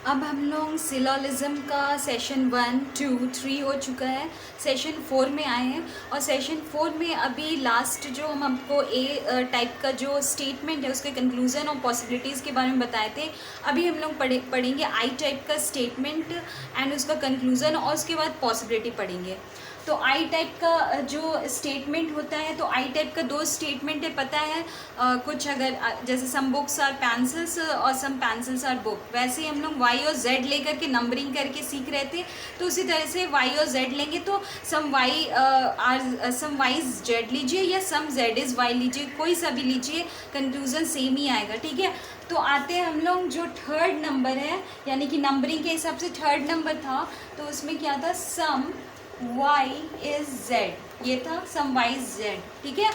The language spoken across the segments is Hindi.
अब हम लोग सिलोलिज्म का सेशन 1, 2, 3 हो चुका है, सेशन 4 में आए हैं। और सेशन 4 में अभी लास्ट जो हम आपको ए टाइप का जो स्टेटमेंट है उसके कंक्लूजन और पॉसिबिलिटीज़ के बारे में बताए थे। अभी हम लोग पढ़ेंगे आई टाइप का स्टेटमेंट एंड उसका कंक्लूजन और उसके बाद पॉसिबिलिटी पढ़ेंगे। तो आई टाइप का जो स्टेटमेंट होता है, तो आई टाइप का दो स्टेटमेंट है, पता है कुछ अगर जैसे सम बुक्स आर पेंसिल्स और सम पेंसिल्स आर बुक, वैसे ही हम लोग वाई और जेड लेकर के नंबरिंग करके सीख रहे थे। तो उसी तरह से वाई और जेड लेंगे तो सम वाई जेड लीजिए या सम जेड इज़ वाई लीजिए, कोई सा भी लीजिए, कंक्लूजन सेम ही आएगा। ठीक है, तो आते हैं हम लोग जो थर्ड नंबर है, यानी कि नंबरिंग के हिसाब से थर्ड नंबर था, तो उसमें क्या था, सम y इज z, ये था सम y इज z। ठीक है,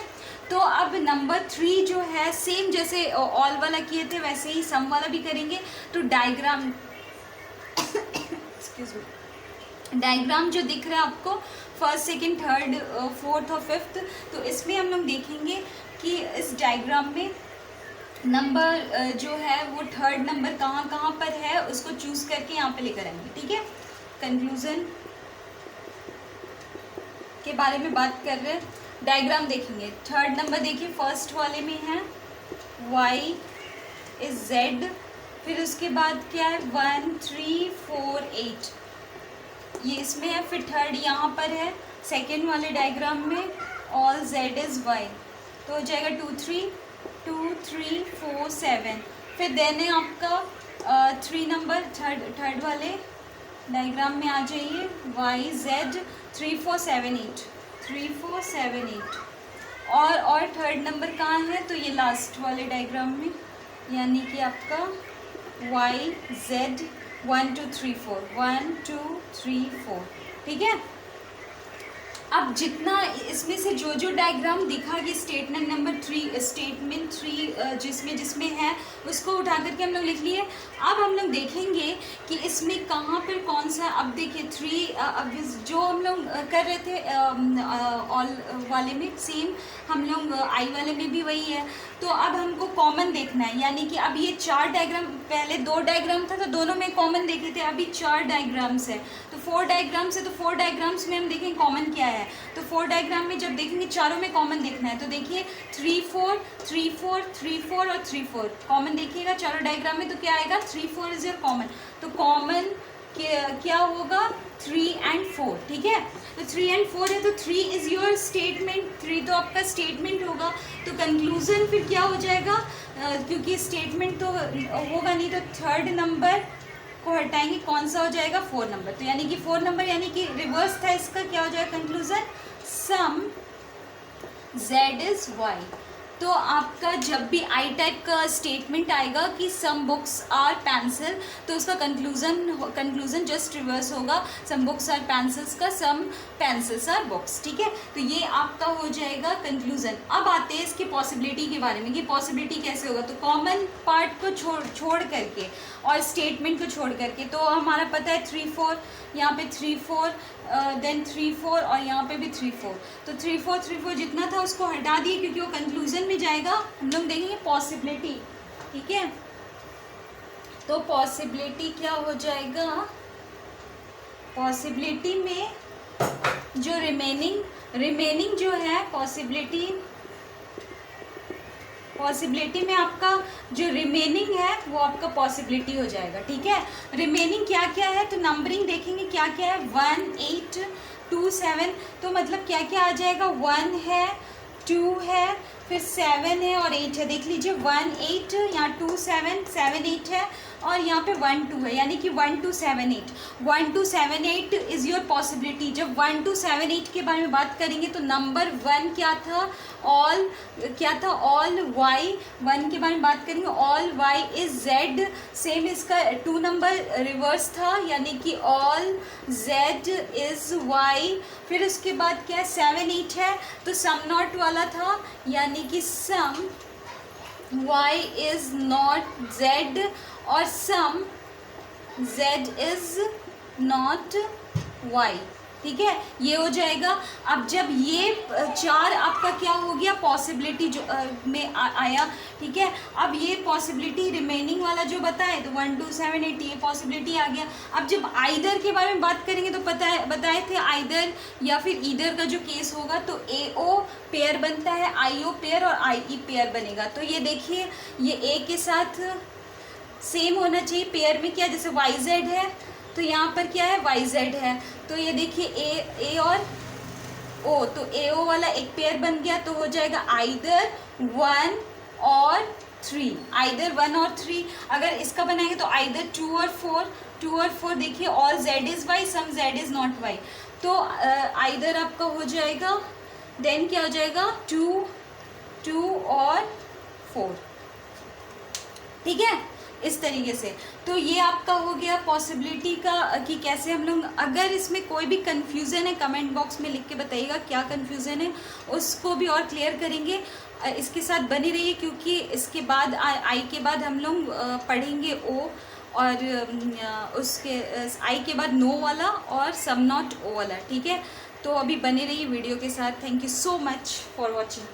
तो अब नंबर 3 जो है सेम जैसे ऑल वाला किए थे वैसे ही सम वाला भी करेंगे। तो डायग्राम एक्सक्यूज मी, डायग्राम जो दिख रहा है आपको फर्स्ट, सेकंड, थर्ड, फोर्थ और फिफ्थ, तो इसमें हम लोग देखेंगे कि इस डायग्राम में नंबर जो है वो थर्ड नंबर कहाँ कहाँ पर है उसको चूज करके यहाँ पे लेकर आएंगे। ठीक है, कंक्लूजन के बारे में बात कर रहे हैं। डायग्राम देखेंगे, थर्ड नंबर देखिए फर्स्ट वाले में है y इज z, फिर उसके बाद क्या है 1 3 4 8, ये इसमें है। फिर थर्ड यहाँ पर है सेकेंड वाले डायग्राम में ऑल z इज y, तो हो जाएगा 2 3 4 7। फिर देन है आपका 3 नंबर थर्ड वाले डायग्राम में आ जाइए वाई जेड 3 4 7 8 3 4 7 8, और थर्ड नंबर कहाँ है, तो ये लास्ट वाले डायग्राम में, यानी कि आपका वाई जेड 1 2 3 4 1 2 3 4। ठीक है, अब जितना इसमें से जो जो डायग्राम दिखा कि स्टेटमेंट नंबर 3 स्टेटमेंट 3 जिसमें है उसको उठा करके हम लोग लिख लिए। अब हम लोग देखेंगे कि इसमें कहाँ पर कौन सा, अब देखिए 3 अब जो हम लोग कर रहे थे ऑल वाले में सेम, हम लोग आई वाले में भी वही है। तो अब हमको कॉमन देखना है, यानी कि अब ये 4 डायग्राम, पहले 2 डायग्राम था तो दोनों में कॉमन देखे थे, अभी 4 डायग्राम्स है तो 4 डायग्राम्स है, तो 4 डायग्राम्स में हम देखेंगे कॉमन क्या है। तो 4 डायग्राम में जब देखेंगे चारों में कॉमन देखना है, तो देखिए 3 4 3 4 3 4 और 3 4 कॉमन देखिएगा चारों डायग्राम में, तो क्या आएगा 3 4 इज योर कॉमन। तो कॉमन क्या होगा 3 एंड 4। ठीक है, तो 3 एंड 4 है तो 3 इज योर स्टेटमेंट, 3 तो आपका स्टेटमेंट होगा। तो कंक्लूजन फिर क्या हो जाएगा, क्योंकि स्टेटमेंट तो होगा नहीं, तो थर्ड नंबर को हटाएंगे, कौन सा हो जाएगा 4 नंबर। तो यानी कि 4 नंबर यानी कि रिवर्स था इसका, क्या हो जाएगा conclusion, some z is y। तो आपका जब भी आई टाइप का स्टेटमेंट आएगा कि सम बुक्स आर पेंसिल, तो उसका कंक्लूजन जस्ट रिवर्स होगा, सम बुक्स आर पेंसिल्स का सम पेंसिल्स आर बुक्स। ठीक है, तो ये आपका हो जाएगा कंक्लूजन। अब आते हैं इसकी पॉसिबिलिटी के बारे में कि पॉसिबिलिटी कैसे होगा। तो कॉमन पार्ट को छोड़ करके और स्टेटमेंट को छोड़ करके, तो हमारा पता है 3 4, यहाँ पे 3 4 देन 3 4 और यहाँ पे भी 3 4, तो 3 4 जितना था उसको हटा दिए क्योंकि वो कंक्लूजन में जाएगा। हम लोग देखेंगे पॉसिबिलिटी। ठीक है, तो पॉसिबिलिटी क्या हो जाएगा, पॉसिबिलिटी में जो रिमेनिंग जो है पॉसिबिलिटी में आपका जो रिमेनिंग है वो आपका पॉसिबिलिटी हो जाएगा। ठीक है, रिमेनिंग क्या क्या है, तो नंबरिंग देखेंगे क्या क्या है, 1 8 2 7, तो मतलब क्या क्या आ जाएगा, 1 है 2 है फिर 7 है और 8 है। देख लीजिए 1 8, यहाँ 2 7 7 8 है और यहाँ पे 1 2 है, यानी कि 1 2 7 8 1 2 7 8 इज़ योर पॉसिबिलिटी। जब 1 2 7 8 के बारे में बात करेंगे तो नंबर 1 क्या था, ऑल वाई, 1 के बारे में बात करेंगे all Y is Z, same इसका 2 नंबर रिवर्स था, यानी कि ऑल जेड इज वाई। फिर उसके बाद क्या 7 8 है तो सम नॉट वाला था, यानी कि सम y इज नॉट z और सम z इज नॉट y। ठीक है, ये हो जाएगा। अब जब ये 4 आपका क्या हो गया, पॉसिबिलिटी जो में आया, ठीक है। अब ये पॉसिबिलिटी रिमेनिंग वाला जो बताए तो 1 2 7 8 ये पॉसिबिलिटी आ गया। अब जब आइदर के बारे में बात करेंगे तो बताए थे आइदर या फिर ईदर का जो केस होगा तो AO पेयर बनता है, IO पेयर और IE पेयर बनेगा। तो ये देखिए, ये A के साथ सेम होना चाहिए पेयर में, क्या जैसे YZ है तो यहाँ पर क्या है YZ है, तो ये देखिए A और O, तो AO वाला एक पेयर बन गया, तो हो जाएगा आइदर 1 और 3, आइदर 1 और 3। अगर इसका बनाएंगे तो आइदर 2 और 4, 2 और 4 देखिए, all Z is Y, some Z is not Y, तो आइदर आपका हो जाएगा, देन क्या हो जाएगा 2 2 और 4, ठीक है, इस तरीके से। तो ये आपका हो गया पॉसिबिलिटी का कि कैसे हम लोग, अगर इसमें कोई भी कन्फ्यूज़न है कमेंट बॉक्स में लिख के बताइएगा क्या कन्फ्यूज़न है, उसको भी और क्लियर करेंगे। इसके साथ बनी रहिए क्योंकि इसके बाद आई के बाद हम लोग पढ़ेंगे O, और उसके आई के बाद नो वाला और सम नॉट O वाला, ठीक है। तो अभी बने रहिए वीडियो के साथ। Thank you so much for watching.